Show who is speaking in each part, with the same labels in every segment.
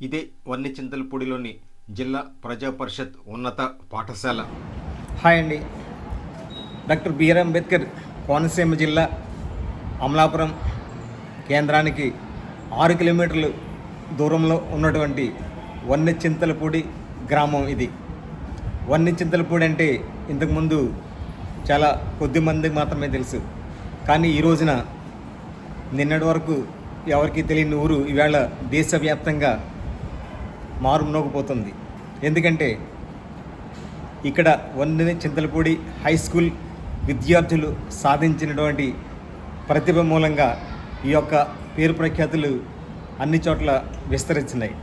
Speaker 1: ఇదే వన్నిచింతలపూడిలోని జిల్లా ప్రజా పరిషత్ ఉన్నత పాఠశాల.
Speaker 2: హాయ్ అండి. డాక్టర్ బిఆర్ అంబేద్కర్ కోనసీమ జిల్లా అమలాపురం కేంద్రానికి 6 కిలోమీటర్లు దూరంలో ఉన్నటువంటి వన్నిచింతలపూడి గ్రామం ఇది. వన్నిచింతలపూడి అంటే ఇంతకుముందు చాలా కొద్ది మందికి మాత్రమే తెలుసు. కానీ ఈ రోజున నిన్నటి వరకు ఎవరికి తెలియని ఊరు ఈవేళ దేశవ్యాప్తంగా మారుమోగిపోతుంది. ఎందుకంటే ఇక్కడ వన్నిచింతలపూడి హై స్కూల్ విద్యార్థులు సాధించినటువంటి ప్రతిభ మూలంగా ఈ యొక్క పేరు ప్రఖ్యాతులు అన్ని చోట్ల విస్తరించినాయి.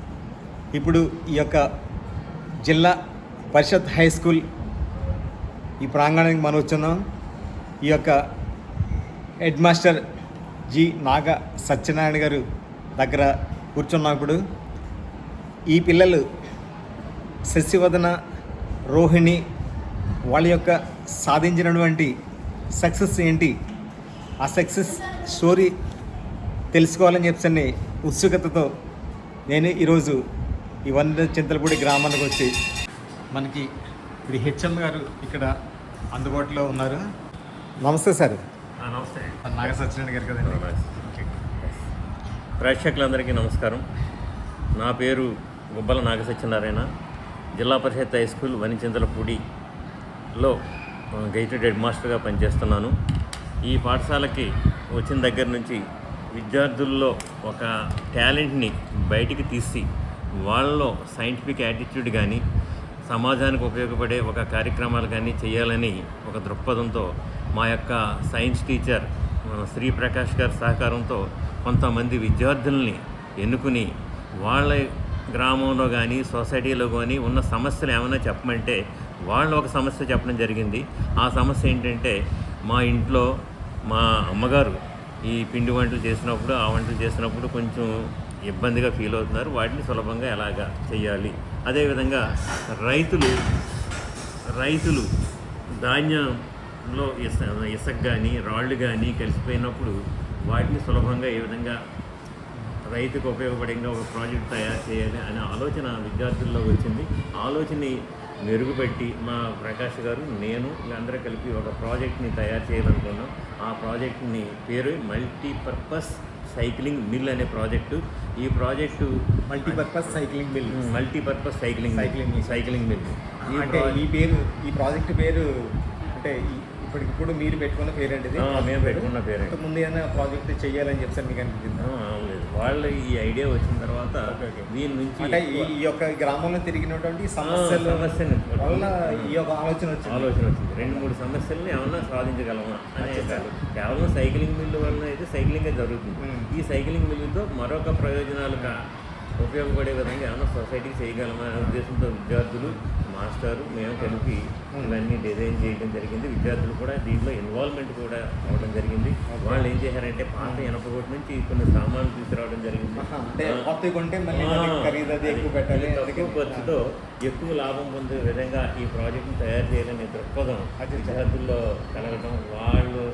Speaker 2: ఇప్పుడు ఈ యొక్క జిల్లా పరిషత్ హై స్కూల్ ఈ ప్రాంగణానికి మనం వచ్చున్నాం. ఈ యొక్క హెడ్ మాస్టర్ జి నాగ సత్యనారాయణ గారు దగ్గర కూర్చున్నప్పుడు ఈ పిల్లలు శశివదన, రోహిణి వాళ్ళ యొక్క సాధించినటువంటి సక్సెస్ ఏంటి, ఆ సక్సెస్ స్టోరీ తెలుసుకోవాలని చెప్పని ఉత్సుకతతో నేను ఈరోజు ఈ వన్నిచింతలపూడి గ్రామానికి వచ్చి మనకి ఇప్పుడు హెచ్ఎం గారు ఇక్కడ అందుబాటులో ఉన్నారు. నమస్తే సార్.
Speaker 3: నమస్తే.
Speaker 2: నాగ సత్యనారాయణ గారు కదండి.
Speaker 3: ప్రేక్షకులందరికీ నమస్కారం. నా పేరు గుబ్బల నాగ సత్యనారాయణ. జిల్లా పరిషత్ హై స్కూల్ వన్నిచింతలపూడిలో గైటెడ్ హెడ్ మాస్టర్గా పనిచేస్తున్నాను. ఈ పాఠశాలకి వచ్చిన దగ్గర నుంచి విద్యార్థుల్లో ఒక టాలెంట్ని బయటికి తీసి వాళ్ళలో సైంటిఫిక్ యాటిట్యూడ్ కానీ సమాజానికి ఉపయోగపడే ఒక కార్యక్రమాలు కానీ చేయాలని ఒక దృక్పథంతో మా యొక్క సైన్స్ టీచర్ శ్రీప్రకాష్ గారి సహకారంతో కొంతమంది విద్యార్థుల్ని ఎన్నుకుని వాళ్ళ గ్రామంలో కానీ సొసైటీలో కానీ ఉన్న సమస్యలు ఏమైనా చెప్పమంటే వాళ్ళు ఒక సమస్య చెప్పడం జరిగింది. ఆ సమస్య ఏంటంటే మా ఇంట్లో మా అమ్మగారు ఈ పిండి వంటలు చేసినప్పుడు ఆ వంటలు చేసినప్పుడు కొంచెం ఇబ్బందిగా ఫీల్ అవుతున్నారు. వాటిని సులభంగా ఎలాగా చేయాలి, అదేవిధంగా రైతులు ధాన్యంలో ఇసుక కానీ రాళ్ళు కానీ కలిసిపోయినప్పుడు వాటిని సులభంగా ఏ విధంగా రైతుకు ఉపయోగపడంగా ఒక ప్రాజెక్ట్ తయారు చేయాలి అనే ఆలోచన విద్యార్థుల్లో వచ్చింది. ఆలోచనని మెరుగుపెట్టి మా ప్రకాష్ గారు, నేను వీళ్ళందరూ కలిపి ఒక ప్రాజెక్ట్ని తయారు చేయాలనుకున్నాం. ఆ ప్రాజెక్ట్ని పేరు మల్టీపర్పస్ సైక్లింగ్ మిల్ అనే ప్రాజెక్టు. ఈ project
Speaker 2: multipurpose cycling mill.
Speaker 3: Cycling mill.
Speaker 2: అంటే ఈ ప్రాజెక్ట్ పేరు అంటే ఇప్పటికిప్పుడు మీరు పెట్టుకున్న పేరు అంటే
Speaker 3: మేము పెట్టుకున్న పేరు.
Speaker 2: ముందు ఏదైనా ప్రాజెక్ట్ చేయాలని చెప్పారు మీకు అనిపించింది?
Speaker 3: లేదు, వాళ్ళు ఈ ఐడియా వచ్చిన తర్వాత దీని నుంచి
Speaker 2: అంటే ఈ యొక్క గ్రామంలో తిరిగినటువంటి సమస్యల వల్ల ఈ యొక్క ఆలోచన వచ్చింది.
Speaker 3: 2-3 సమస్యలను ఏమన్నా సాధించగలమా అనే కేవలం సైక్లింగ్ మిల్లు వల్ల అయితే సైక్లింగే జరుగుతుంది. ఈ సైక్లింగ్ మిల్లుతో మరొక ప్రయోజనాలుగా ఉపయోగపడే విధంగా ఏమైనా సొసైటీకి చేయగలమా అనే ఉద్దేశంతో విద్యార్థులు, మాస్టారు, మేము కలిపి ఇవన్నీ డిజైన్ చేయడం జరిగింది. విద్యార్థులు కూడా దీంట్లో ఇన్వాల్వ్మెంట్ కూడా అవ్వడం జరిగింది. వాళ్ళు ఏం చేశారంటే పాత ఇనపగొట్టు నుంచి కొన్ని సామాన్లు తీసుకురావడం జరిగింది. తక్కువ ఖర్చుతో ఎక్కువ లాభం పొందే విధంగా ఈ ప్రాజెక్ట్ని తయారు చేయాలనే దృక్పథం విద్యార్థుల్లో కలగడం, వాళ్ళు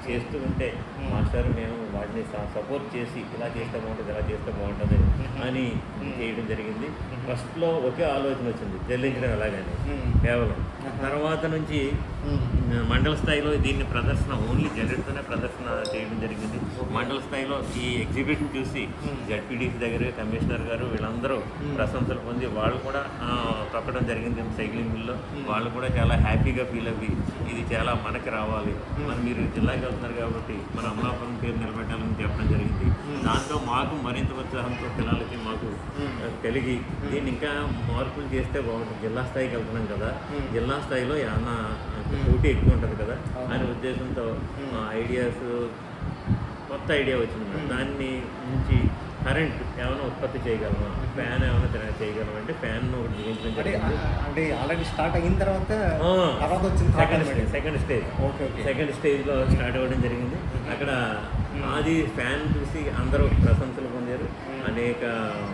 Speaker 3: చేస్తూ ఉంటే మాస్టర్ మేము వాటిని సపోర్ట్ చేసి ఇలా చేస్తే బాగుంటుంది, ఇలా చేస్తే బాగుంటుంది అని చేయడం జరిగింది. ఫస్ట్లో ఒకే ఆలోచన వచ్చింది, చెల్లించడం ఎలాగని కేవలం. తర్వాత నుంచి మండల స్థాయిలో దీన్ని ప్రదర్శన ఓన్లీ జెండర్తోనే ప్రదర్శన చేయడం జరిగింది. మండల స్థాయిలో ఈ ఎగ్జిబిషన్ చూసి జడ్పీడీసీ దగ్గర కమిషనర్ గారు వీళ్ళందరూ ప్రశంసలు పొంది వాళ్ళు కూడా తొక్కడం జరిగింది సైక్లింగ్ మిల్లో. వాళ్ళు కూడా చాలా హ్యాపీగా ఫీల్ అవ్వి ఇది చాలా మనకి రావాలి, మరి మీరు జిల్లాకి వెళ్తున్నారు కాబట్టి మన అమలాపురం పేరు నిలబెట్టాలని చెప్పడం జరిగింది. దాంతో మాకు మరింత ఉత్సాహంతో పిల్లలకి మాకు కలిగి దీన్ని ఇంకా మార్పులు చేస్తే బాగుంటుంది. జిల్లా స్థాయికి వెళ్తున్నాం కదా, జిల్లా స్థాయిలో ఏమన్నా పోటీ ఎక్కువ ఉంటుంది కదా అనే ఉద్దేశంతో ఐడియాస్ కొత్త ఐడియా వచ్చింది. దాన్ని నుంచి కరెంట్ ఏమైనా ఉత్పత్తి చేయగలమా, ఫ్యాన్ ఏమైనా చేయగలమా అంటే ఫ్యాన్ ఒకటి బిగించడం జరిగింది.
Speaker 2: అంటే ఆల్రెడీ స్టార్ట్ అయిన తర్వాత
Speaker 3: సెకండ్ స్టేజ్లో స్టార్ట్ అవ్వడం జరిగింది. అక్కడ అది ఫ్యాన్ చూసి అందరూ ప్రశంసలు పొందారు. అనేక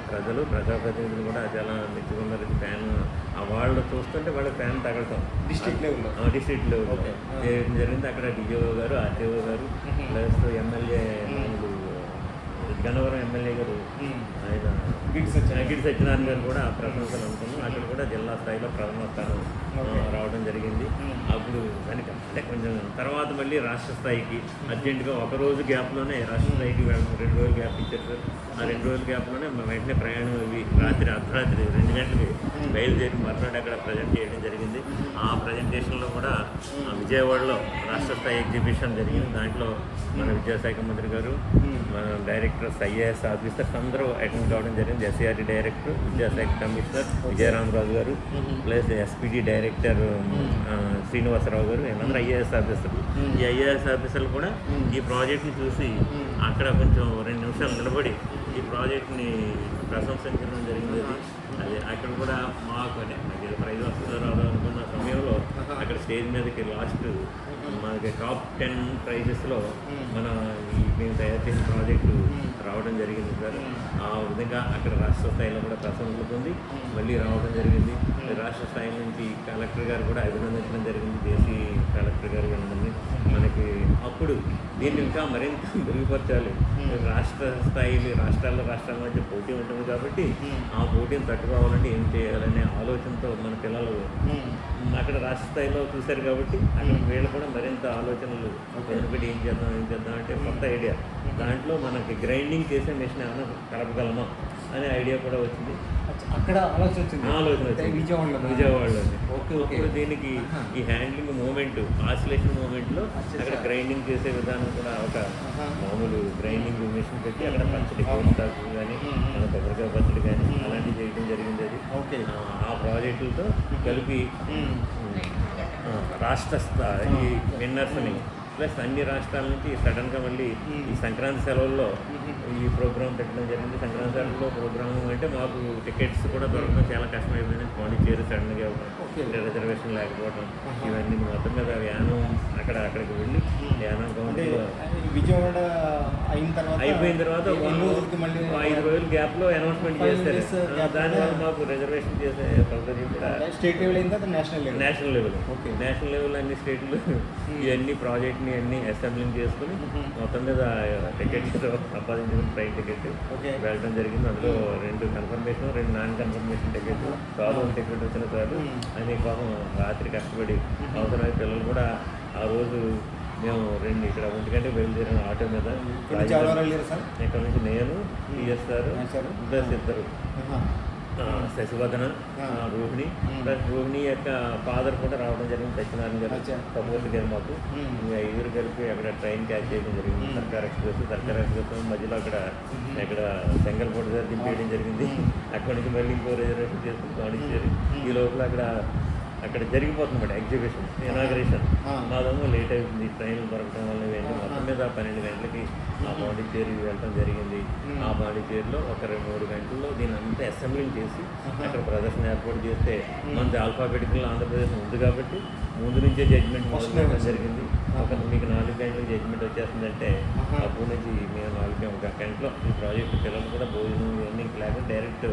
Speaker 3: ప్రజలు, ప్రజాప్రతినిధులు కూడా చాలా మెచ్చుకున్నారు. ఫ్యాన్ వాళ్ళు చూస్తుంటే వాళ్ళకి ఫ్యాన్ తగలటం డిస్ట్రిక్ట్ లెవెల్లో చేయడం జరిగింది. అక్కడ డిఓ గారు, ఆర్టీఓ గారు ప్లస్ ఎమ్మెల్యే గన్నవరం ఎమ్మెల్యే గారు ఆయన
Speaker 2: గిడ్స్
Speaker 3: సత్యనారాయణ గారు కూడా ప్రశంసలు అనుకున్నాం. అక్కడ కూడా జిల్లా స్థాయిలో ప్రథమ స్థానం రావడం జరిగింది. అప్పుడు దానికి అంటే కొంచెం తర్వాత మళ్ళీ రాష్ట్ర స్థాయికి అర్జెంటుగా ఒక రోజు గ్యాప్లోనే రాష్ట్ర స్థాయికి వెళ్ళడం, 2 రోజులు గ్యాప్ ఇచ్చారు సార్. ఆ 2 రోజుల గ్యాప్లోనే వెంటనే ప్రయాణం అవి అర్ధరాత్రి 2 గంటలకి బయలుదేరి మర్నాడు అక్కడ ప్రజెంట్ చేయడం జరిగింది. ఆ ప్రజెంటేషన్లో కూడా విజయవాడలో రాష్ట్ర స్థాయి ఎగ్జిబిషన్ జరిగింది. దాంట్లో మన విద్యాశాఖ మంత్రి గారు, మన డైరెక్టర్స్, ఐఏఎస్ ఆఫీసర్స్ అందరూ అటెండ్ కావడం జరిగింది. ఎస్సీఆర్టీ డైరెక్టర్, విద్యాశాఖ కమిషనర్ విజయరామరాజు గారు, ప్లస్ ఎస్పీడీ డైరెక్టర్ శ్రీనివాసరావు గారు, వీళ్ళందరూ ఐఏఎస్ ఆఫీసర్లు. ఈ ఐఏఎస్ ఆఫీసర్లు కూడా ఈ ప్రాజెక్ట్ని చూసి అక్కడ కొంచెం 2 నిమిషాలు నిలబడి ఈ ప్రాజెక్ట్ని ప్రశంసించడం జరిగింది. అది అక్కడ కూడా మాకు అంటే నాకు ఏదో ప్రైజ్ వస్తుందో రాదో అనుకున్న సమయంలో అక్కడ స్టేజ్ మీదకి లాస్ట్ మనకి టాప్ 10 ప్రైజెస్లో మన మేము తయారు చేసిన ప్రాజెక్టు రావడం జరిగింది సార్. ఆ విధంగా అక్కడ రాష్ట్ర స్థాయిలో కూడా ప్రశంసలు పొంది మళ్ళీ రావడం జరిగింది. రాష్ట్ర స్థాయి నుంచి కలెక్టర్ గారు కూడా అభినందించడం జరిగింది, జేసీ కలెక్టర్ గారు వీళ్ళందరినీ. మనకి అప్పుడు దీన్ని ఇంకా మరింత మెరుగుపరచాలి. రాష్ట్ర స్థాయిలో రాష్ట్రాల మధ్య పోటీ ఉంటుంది కాబట్టి ఆ పోటీని తట్టుకోవాలంటే ఏం చేయాలనే ఆలోచనతో మన పిల్లలు అక్కడ రాష్ట్ర స్థాయిలో చూశారు కాబట్టి అక్కడ వీళ్ళు కూడా మరింత ఆలోచనలు వెనుకటి ఏం చేద్దాం అంటే కొత్త ఐడియా. దాంట్లో మనకి గ్రైండింగ్ చేసే మెషిన్ ఏమైనా కలపగలమా అనే ఐడియా కూడా వచ్చింది.
Speaker 2: అక్కడ ఆలోచన వచ్చింది
Speaker 3: విజయవాడలో.
Speaker 2: ఓకే.
Speaker 3: దీనికి ఈ హ్యాండ్లింగ్ మూమెంట్, ఆసిలేషన్ మూమెంట్లో అక్కడ గ్రైండింగ్ చేసే విధానం కూడా ఒక మామూలు గ్రైండింగ్ మెషిన్ పెట్టి అక్కడ పచ్చడి కోస్తాకు కానీ మన కొబ్బరికాయ పచ్చడి కానీ అలాంటివి చేయడం జరిగింది. అది ఆ ప్రాజెక్టులతో కలిపి రాష్ట్ర స్థాయి విన్నర్స్ని ప్లస్ అన్ని రాష్ట్రాల నుంచి సడన్గా మళ్ళీ ఈ సంక్రాంతి సెలవుల్లో ఈ ప్రోగ్రాం పెట్టడం జరిగింది. సంక్రాంతి సెలవుల్లో ప్రోగ్రామ్ అంటే మాకు టికెట్స్ కూడా దొరకడం చాలా కష్టమైపోయింది. పాండిచ్చేరి సడన్గా రిజర్వేషన్ లేకపోవడం, ఇవన్నీ మొత్తం మీద యానం అక్కడికి వెళ్ళి యానం కౌంటీలో
Speaker 2: విజయవాడ అయిపోయిన
Speaker 3: తర్వాత 5 రోజుల గ్యాప్లో అనౌన్స్మెంట్ చేస్తారు. దానివల్ల మాకు రిజర్వేషన్ చేసే పద్ధతి కూడా
Speaker 2: స్టేట్ లెవెల్ అయిందా నేషనల్ లెవెల్
Speaker 3: నేషనల్ లెవెల్ అన్ని స్టేట్లు ఇవన్నీ ప్రాజెక్ట్ని అన్ని అసెంబ్లింగ్ చేసుకుని మొత్తం మీద టికెట్స్ సంపాదించుకుని ట్రైన్ టికెట్ వెళ్ళడం జరిగింది. అందులో 2 కన్ఫర్మేషన్, 2 నాన్ కన్ఫర్మేషన్ టికెట్. చాలు టికెట్ వచ్చిన చాలు అని పాపం రాత్రి కష్టపడి అవసరమైన పిల్లలు కూడా ఆ రోజు మేము 2 ఇక్కడ 1 గంటకి బయలుదేరిన ఆటో మీద. ఇక్కడ నుంచి నేను టీఎస్ఆర్ ప్లస్ ఇద్దరు శశివర్ధన, రోహిణి ప్లస్ రోహిణి యొక్క ఫాదర్ కూడా రావడం జరిగింది, సత్యనారాయణ గారు సపోర్ట్ గారు. మాకు 5 కలిపి అక్కడ ట్రైన్ క్యాచ్ చేయడం జరిగింది. సర్కార్ ఎక్స్ప్రెస్ మధ్యలో అక్కడ చెంగల్పూడి దగ్గర దింపేయడం జరిగింది. అక్కడి నుంచి మళ్ళీ ఇంకో రిజర్వేషన్ చేసుకుని పాండిచ్చేరి. ఈ లోపల అక్కడ జరిగిపోతుందన్నమాట ఎగ్జిబిషన్ ఇనాగరేషన్. మాదేమో లేట్ అవుతుంది ట్రైన్లు దొరకడం వల్ల. ఇవన్నీ మొత్తం మీద 12 గంటలకి ఆ పాండిచ్చేరి వెళ్ళడం జరిగింది. ఆ పాండిచ్చేరిలో ఒక 2-3 గంటల్లో దీన్ని అంతా అసెంబ్లింగ్ చేసి అక్కడ ప్రదర్శన ఏర్పాటు చేస్తే మనది ఆల్ఫాబెటికల్ ఆంధ్రప్రదేశ్ ఉంది కాబట్టి ముందు నుంచే జడ్జిమెంట్ మొదలు జరిగింది. మీకు 4 గంటలకు జడ్జిమెంట్ వచ్చేస్తుందంటే అప్పటి నుంచి మేము 1 గంటలో ఈ ప్రాజెక్ట్ పిల్లలు కూడా భోజనం ఇవన్నీ లేకుండా డైరెక్ట్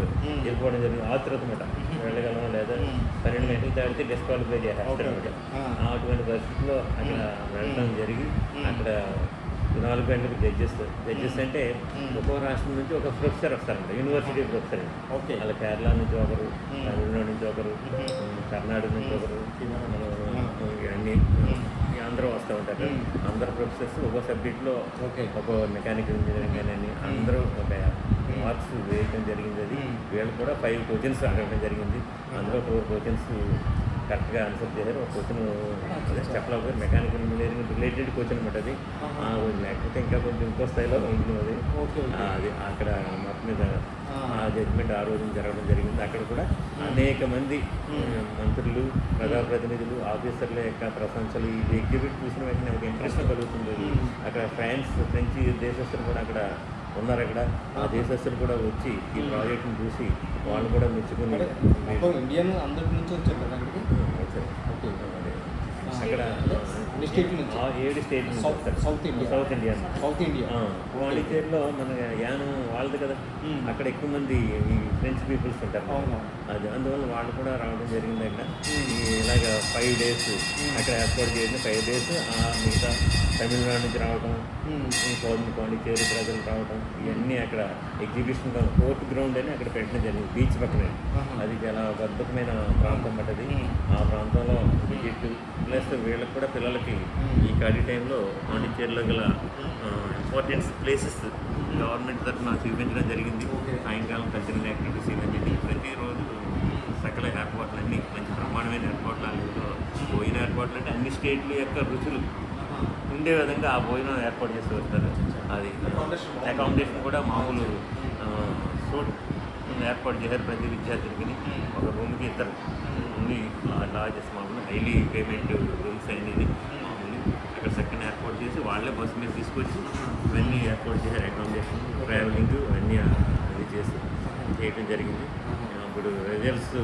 Speaker 3: వెళ్ళిపోవడం జరిగింది. ఆతృత మాట వెళ్ళగలమా లేదా 12 గంటలు తాడితే డిస్క్వాలిఫై చేస్తారు. అటువంటి పరిస్థితుల్లో అక్కడ వెళ్ళడం జరిగి అక్కడ 4 గంటలకు జడ్జెస్ అంటే ఒక్కో రాష్ట్రం నుంచి ఒక ప్రొఫెసర్ వస్తారంట, యూనివర్సిటీ ప్రొఫెసర్. అలా కేరళ నుంచి ఒకరు, తమిళనాడు నుంచి ఒకరు, కర్ణాటక నుంచి ఒకరు, ఇవన్నీ అందరూ వస్తూ ఉంటారు. అందరు ప్రొఫెసర్స్ ఒక్కో సబ్జెక్ట్లో ఒక మెకానికల్ ఇంజనీరింగ్ కానీ అందరూ ఒక మార్క్స్ వేయడం జరిగింది. అది వీళ్ళు కూడా 5 క్వశ్చన్స్ అడగడం జరిగింది. అందులో 4 క్వశ్చన్స్ కరెక్ట్గా ఆన్సర్ చేశారు. ఒక క్వశ్చన్ చెప్పలేకపోతే మెకానికల్ ఇంజనీరింగ్ రిలేటెడ్ క్వశ్చన్ అనమాట. అది లేకపోతే ఇంకా కొంచెం ఇంకో స్థాయిలో ఉంటుంది. అది అక్కడ మొత్తం మీద ఆ జడ్జిమెంట్ ఆ రోజు జరగడం జరిగింది. అక్కడ కూడా అనేక మంది మంత్రులు, ప్రజాప్రతినిధులు, ఆఫీసర్ల యొక్క ప్రశంసలు ఈ ఎగ్జిబిట్ చూసిన వెంటనే ఒక ఇంప్రెషన్ కలుగుతుంది. అక్కడ ఫ్రెంచ్ దేశస్తులు కూడా అక్కడ ఉన్నారు. అక్కడ ఆ దేశస్తులు కూడా వచ్చి ఈ ప్రాజెక్ట్ని చూసి వాళ్ళు కూడా మెచ్చుకుని
Speaker 2: ఇండియన్ అందరి నుంచి వచ్చారు
Speaker 3: అక్కడ
Speaker 2: అన్ని స్టేట్ల నుంచి
Speaker 3: 7 స్టేట్ నుంచి
Speaker 2: సౌత్
Speaker 3: వస్తారు.
Speaker 2: South India
Speaker 3: south India
Speaker 2: south India
Speaker 3: పాండిచేరిలో మన యానం వాళ్ళది కదా, అక్కడ ఎక్కువ మంది ఈ ఫ్రెంచ్ పీపుల్స్ ఉంటారు.
Speaker 2: అవును.
Speaker 3: అది అందువల్ల వాళ్ళు కూడా రావడం జరిగింది. అక్కడ ఇలాగ 5 days అక్కడ ఏర్పాటు చేసిన 5 days మిగతా తమిళనాడు నుంచి రావడం, పాండిచేరి ప్రజలు రావడం, ఇవన్నీ అక్కడ ఎగ్జిబిషన్ కోర్ట్ గ్రౌండ్ అని అక్కడ పెట్టడం జరిగింది, బీచ్ పక్కనే. అది చాలా అద్భుతమైన ప్రాంతం పట్టది. ఆ ప్రాంతంలో విజిట్ ప్లస్ వీళ్ళకి కూడా పిల్లలకి ఈ ఖాళీ టైంలో పాండిచేరిలో గల ఇంపార్టెంట్ ప్లేసెస్ గవర్నమెంట్ తరఫున చూపించడం జరిగింది. సాయంకాలం కల్చరల్ యాక్టివిటీస్ ఇవన్నీ ప్రతిరోజు సకల ఏర్పాట్లన్నీ మంచి ప్రమాణమైన ఏర్పాట్లు. అందులో భోజన ఏర్పాట్లు అంటే అన్ని స్టేట్ల యొక్క రుచులు ఉండే విధంగా ఆ భోజనం ఏర్పాటు చేస్తూ వస్తారు. అది అకామిడేషన్ కూడా మామూలు సూట్ ఏర్పాటు చేశారు ప్రతి విద్యార్థులకి. ఒక రూమ్కి 2 ఉంది. లాజెస్ మామూలు హైలీ పేమెంట్ రూమ్స్ అనేది మామూలు అక్కడ సెకండ్ ఏర్పాటు చేసి వాళ్ళే బస్సు మీద తీసుకొచ్చి ఇవన్నీ ఏర్పాటు చేశారు. అకామిడేషన్, ట్రావెలింగ్ అన్నీ అది చేసి చేయడం జరిగింది. ఇప్పుడు రిజల్ట్స్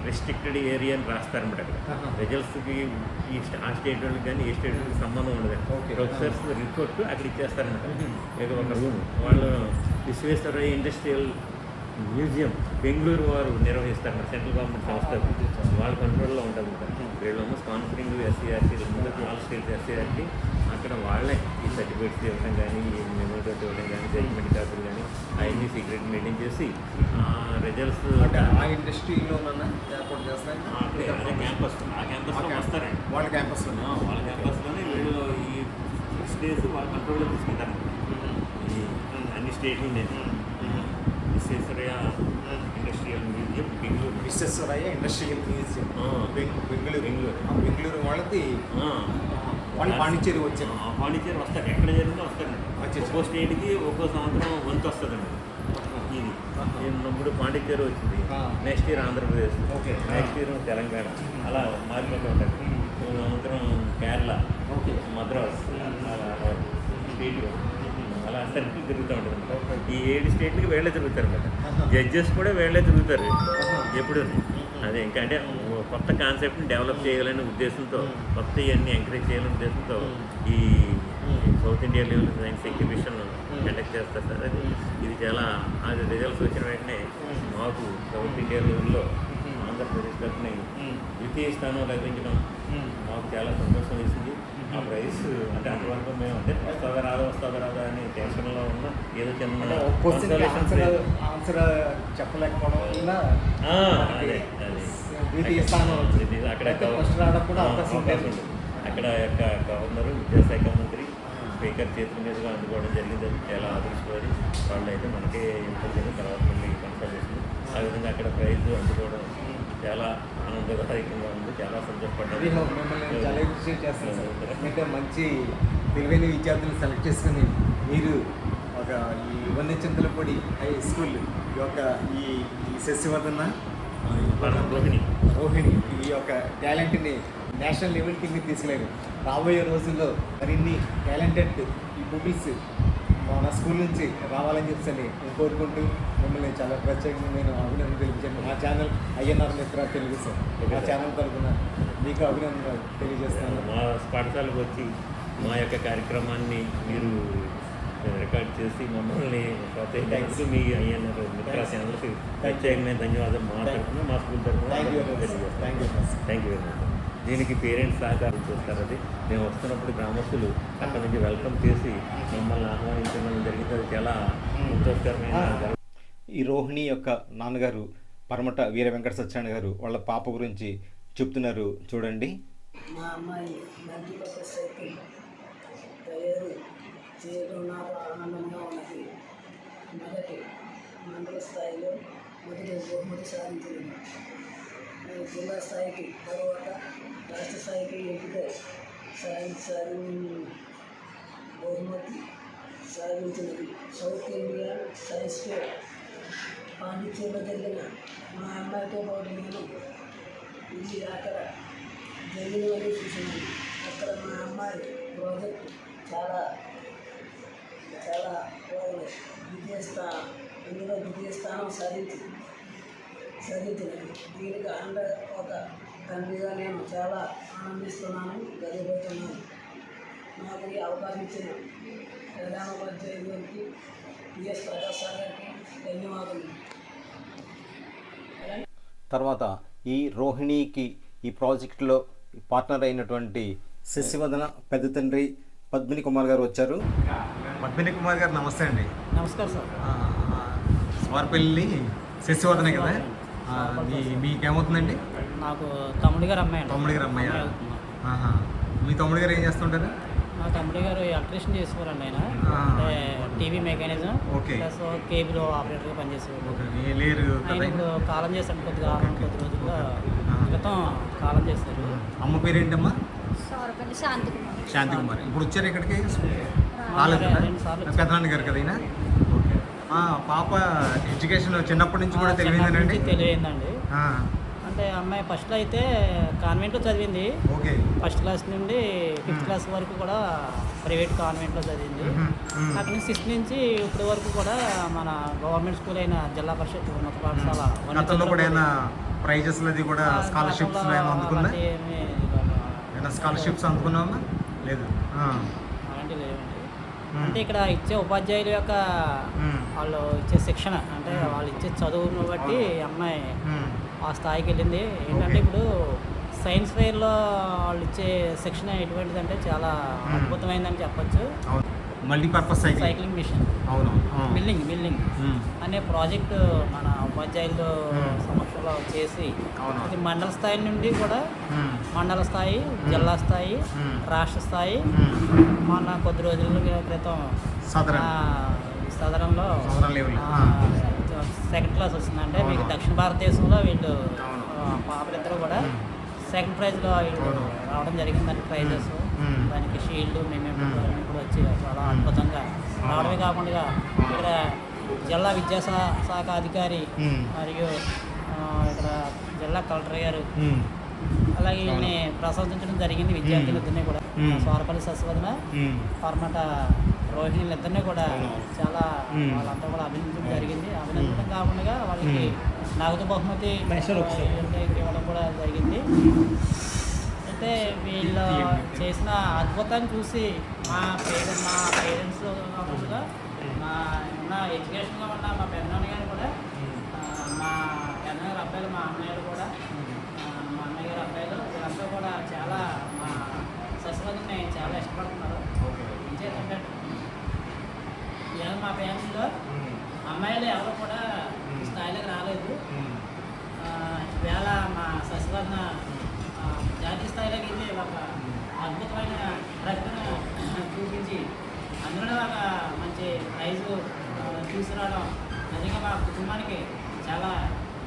Speaker 3: రెస్ట్రిక్టెడ్ ఏరియా అని రాస్తారనమాట. అక్కడ రిజల్ట్స్కి ఆ స్టేట్ వాళ్ళకి కానీ ఏ స్టేట్ వాళ్ళకి సంబంధం ఉండదు. ప్రొఫెసర్స్ రిపోర్ట్ అక్కడ ఇచ్చేస్తారనమాట. ఇక ఒక రూమ్ వాళ్ళు విశ్వేశ్వరయ్య ఇండస్ట్రియల్ మ్యూజియం బెంగళూరు వారు నిర్వహిస్తారు. సెంట్రల్ గవర్నమెంట్ సంస్థ వాళ్ళ కంట్రోల్లో ఉంటుంది. వీళ్ళేమో sponsoring SCERT, all states SCERT అక్కడ వాళ్ళే ఈ సర్టిఫికేట్స్ ఇవ్వడం కానీ, ఈ మెమోరియల్ ఇవ్వడం కానీ, జడ్జిమెంట్ కాపీలు కానీ అవన్నీ సీక్రెట్ మెయింటైన్ చేసి రిజల్ట్స్
Speaker 2: ఆ ఇండస్ట్రీలో ఏర్పాటు చేస్తారు.
Speaker 3: అదే క్యాంపస్, ఆ క్యాంపస్లో వస్తారండి.
Speaker 2: వాళ్ళ క్యాంపస్లోనే
Speaker 3: వీళ్ళు ఈ 6 days వాళ్ళ కంట్రోల్లో తీసుకుంటారు. ఈ అన్ని స్టేట్ నుండి Visvesvaraya industrial museum Bengaluru.
Speaker 2: Visvesvaraya industrial museum Bengaluru వాళ్ళది వాళ్ళు పాండిచేరి వచ్చారు.
Speaker 3: పాండిచేరి వస్తారు, ఎక్కడ జరిగిందో వస్తారండి. ఒక్కో స్టేట్కి ఒక్కో సంవత్సరం వంతు వస్తుందండి. ఇది ఇప్పుడు పాండిచేరి వచ్చింది, next year Andhra Pradesh, next year Telangana, అలా మారిపోతూ ఉంటాయి. సంవత్సరం కేరళ, మద్రాస్, స్టేట్ అలా సర్కిల్ తిరుగుతూ ఉంటుంది. ఈ 7 స్టేట్లకి వేళ్ళే తిరుగుతారు అన్నమాట. జడ్జెస్ కూడా వేళ్ళే తిరుగుతారు ఎప్పుడు. అదే ఇంకా అంటే కొత్త కాన్సెప్ట్ని డెవలప్ చేయాలనే ఉద్దేశంతో, కొత్త ఇవన్నీ ఎంకరేజ్ చేయాలనే ఉద్దేశంతో ఈ south India level science exhibition conduct చేస్తారు సార్. అది ఇది చాలా అది రిజల్ట్స్ వచ్చిన వెంటనే మాకు సౌత్ ఇండియా లెవెల్లో ఆంధ్రప్రదేశ్ తరఫున ద్వితీయ స్థానం లభించడం మాకు చాలా సంతోషం వేసింది. ఆ ప్రైస్ అంటే అంతవరకు మేము అంటే వస్తుందా రాదా అని టెన్షన్లో ఉన్న ఏదో చిన్న
Speaker 2: ఆన్సర్ చెప్పలేకపోవడం వల్ల
Speaker 3: అదే
Speaker 2: ద్వితీయ స్థానం
Speaker 3: అక్కడ
Speaker 2: ఫస్ట్ రావడం కూడా అవకాశం
Speaker 3: ఉంది. అక్కడ యొక్క గవర్నరు, విద్యాశాఖ మంత్రి స్పీకర్ చేతుల మీదుగా అందుకోవడం జరిగింది. అది చాలా అదృష్టపడి వాళ్ళు అయితే మనకే ఇంకొంచెం తర్వాత కొనసాగిస్తుంది. ఆ విధంగా అక్కడ ప్రైజ్ అందుకోవడం చాలా ఆనందదాయకంగా ఉంది. చాలా సంతోషపడ్డారు.
Speaker 2: మిమ్మల్ని చాలా అప్రిషియేట్ చేస్తాను సార్. ఎందుకంటే మంచి తెలివైన విద్యార్థులను సెలెక్ట్ చేసుకుని మీరు ఒక ఈ వన్యచింతలపూడి హై స్కూల్ యొక్క ఈ శశివర్ధన రోహిణి ఈ యొక్క టాలెంట్ని నేషనల్ లెవెల్కి మీరు తీసుకెళ్ళారు. రాబోయే రోజుల్లో మరిన్ని టాలెంటెడ్ ఈ పీపుల్స్ మన స్కూల్ నుంచి రావాలని చెప్పని నేను కోరుకుంటూ మిమ్మల్ని చాలా ప్రత్యేకంగా నేను అభినందన తెలియజేస్తాను. మా ఛానల్ ఐఎన్ఆర్ మిత్ర తెలుగు సార్, మా ఛానల్ తరఫున మీకు అభినందన తెలియజేస్తాను.
Speaker 3: మా పాఠశాలకు వచ్చి మా యొక్క కార్యక్రమాన్ని మీరు రికార్డ్ చేసి మమ్మల్ని ప్రోత్సహించడానికి మీ ఐఎన్ఆర్ మిత్ర ఛానల్కి ప్రత్యేకమైన ధన్యవాదాలు మా తరఫున, మా స్కూల్ తరఫున తెలియజేస్తాను. Thank you very much. దీనికి పేరెంట్స్ సహకారం చేస్తారు. అది మేము వస్తున్నప్పుడు గ్రామస్తులు అక్కడ నుంచి వెల్కమ్ చేసి మమ్మల్ని ఆహ్వానించడం జరిగింది. అది చాలా సంతోషకరమైన.
Speaker 1: ఈ రోహిణి యొక్క నాన్నగారు పరమట వీర వెంకట సత్యనారాయణ గారు వాళ్ళ పాప గురించి చెప్తున్నారు, చూడండి.
Speaker 4: మా అమ్మాయి మంచి కొత్త సైకిల్ తయారు చేయడం నాకు ఆనందంగా ఉన్నది. మొదటి మండల స్థాయిలో మొదటి బహుమతి సాధించింది. జిల్లా స్థాయికి తర్వాత రాష్ట్ర స్థాయికి ఎంపిక బహుమతి సాధించినది. సౌత్ ఇండియా సైన్స్ ఫేర్ పాండిచేరిలో జరిగిన మా అమ్మాయితో పాటు నేను ఇది అక్కడ జరిగినవన్నీ చూసినాను. అక్కడ మా అమ్మాయి ప్రాజెక్ట్ చాలా బాగుంది. ద్వితీయ స్థానం సాధించినది. దీనికి ఒక తండ్రిగా నేను చాలా ఆనందిస్తున్నాను, గర్వపడుతున్నాను. నాకు ఈ అవకాశం ఇచ్చిన ప్రధాన ఉపాధ్యాయుల గారికి, పిఎస్ ప్రకాష్ సార్ గారికి ధన్యవాదాలు.
Speaker 1: తర్వాత ఈ రోహిణికి ఈ ప్రాజెక్టులో పార్ట్నర్ అయినటువంటి శశివదన పెద్ద తండ్రి పద్మిని కుమార్ గారు వచ్చారు.
Speaker 2: పద్మిని కుమార్ గారు నమస్తే అండి.
Speaker 5: నమస్కారం సార్.
Speaker 2: స్వారపల్లి శశివర్ధనే కదా? మీకేమవుతుందండి?
Speaker 5: నాకు తమ్ముడి గారు అమ్మాయి అండి.
Speaker 2: తమ్ముడి గారు అమ్మాయి.
Speaker 5: అవుతుందా?
Speaker 2: మీ తమ్ముడు గారు ఏం చేస్తుంటారు?
Speaker 5: మా తమ్ముడి గారు ఎలక్ట్రీషియన్ చేసేవారండి. ఆయన అంటే TV mechanism
Speaker 2: okay.
Speaker 5: Plus cable ఆపరేటర్గా పనిచేసేవారు.
Speaker 2: ఓకే. లేరు
Speaker 5: ఆయన
Speaker 2: కదా?
Speaker 5: ఇప్పుడు కాలం చేశాడు, కొద్ది రోజుల్లో క్రితం కాలం చేశారు.
Speaker 2: అమ్మ పేరేంటమ్మా?
Speaker 6: సౌరపల్లి శాంతి కుమార్.
Speaker 2: శాంతి కుమార్. ఇప్పుడు వచ్చారు ఇక్కడికి?
Speaker 5: రాలేదు కదా? 2 సార్లు వచ్చారు.
Speaker 2: పెద్దనాన్న గారు కదా ఈయన? ఓకే. పాప ఎడ్యుకేషన్ చిన్నప్పటి నుంచి కూడా తెలియదేనండి?
Speaker 5: తెలియదండి. అంటే అమ్మాయి ఫస్ట్లో అయితే కాన్వెంట్లో చదివింది.
Speaker 2: ఓకే.
Speaker 5: ఫస్ట్ క్లాస్ నుండి 5th క్లాస్ వరకు కూడా ప్రైవేట్ కాన్వెంట్లో చదివింది. అక్కడి నుంచి 6th నుంచి ఇప్పటి వరకు కూడా మన గవర్నమెంట్ స్కూల్ అయిన జిల్లా పరిషత్ ఉన్నత పాఠశాల
Speaker 2: గతంలో కూడా ఏమైనా ప్రైజెస్ అది కూడా స్కాలర్షిప్స్ అందుకుందా? ఏమైనా స్కాలర్షిప్స్ అందుకున్నామా? లేదు.
Speaker 5: అలాంటివి లేవండి. అంటే ఇక్కడ ఇచ్చే ఉపాధ్యాయుల యొక్క వాళ్ళు ఇచ్చే శిక్షణ, అంటే వాళ్ళు ఇచ్చే చదువును బట్టి అమ్మాయి ఆ స్థాయికి వెళ్ళింది. ఏంటంటే ఇప్పుడు సైన్స్ ఫెయిర్లో వాళ్ళు ఇచ్చే శిక్షణ ఎటువంటిదంటే చాలా అద్భుతమైందని చెప్పచ్చు.
Speaker 2: మల్టీపర్పస్
Speaker 5: సైక్లింగ్ మిషన్,
Speaker 2: అవును,
Speaker 5: బిల్డింగ్ అనే ప్రాజెక్టు మన ఉపాధ్యాయులతో సమక్షంలో చేసి ఇది మండల స్థాయి నుండి కూడా మండల స్థాయి, జిల్లా స్థాయి, రాష్ట్ర స్థాయి, మొన్న కొద్ది రోజుల క్రితం సదరంలో 2nd క్లాస్ వచ్చిందంటే మీకు దక్షిణ భారతదేశంలో వీళ్ళు పాపలిద్దరూ కూడా 2nd ప్రైజ్లో వీళ్ళు రావడం జరిగిందండి. ప్రైజెస్ దానికి షీల్డ్ మేము కూడా వచ్చి చాలా అద్భుతంగా రావడమే కాకుండా ఇక్కడ జిల్లా విద్యాశాఖ అధికారి మరియు ఇక్కడ జిల్లా కలెక్టర్ గారు అలాగే వీళ్ళని ప్రశంసించడం జరిగింది. విద్యార్థులిద్దరినీ కూడా సౌరపల్లి శశివదన, పర్మట రోహిణి ఇద్దరినీ కూడా చాలా వాళ్ళంతా కూడా అభినందించడం జరిగింది. అభినందించడం కాకుండా వాళ్ళకి నగదు బహుమతి ఇవ్వడం కూడా జరిగింది. అయితే వీళ్ళు చేసిన అద్భుతాన్ని చూసి మా పేరెంట్స్లో కాకుండా ఉన్న ఎడ్యుకేషన్లో ఉన్న మా పెద్దనాన్న గారు కూడా, మా పెద్దనాన్న గారు అబ్బాయిలు, మా అన్నయ్యలు కూడా, మా అన్నయ్య గారు అబ్బాయిలు వీళ్ళంతా కూడా చాలా మా శశివదన్ని చాలా ఇష్టపడుతున్నారు. ఇంకేంటంటే మా ఫ్యామిలీలో అమ్మాయిలు ఎవరు కూడా ఈ స్థాయిలోకి రాలేదు. ఈవేళ మా శశివదన జాతీయ స్థాయిలోకి వెళ్ళి ఒక అద్భుతమైన ప్రకటన చూపించి అందులో ఒక మంచి ప్రైజు తీసుకురావడం నిజంగా మా కుటుంబానికి చాలా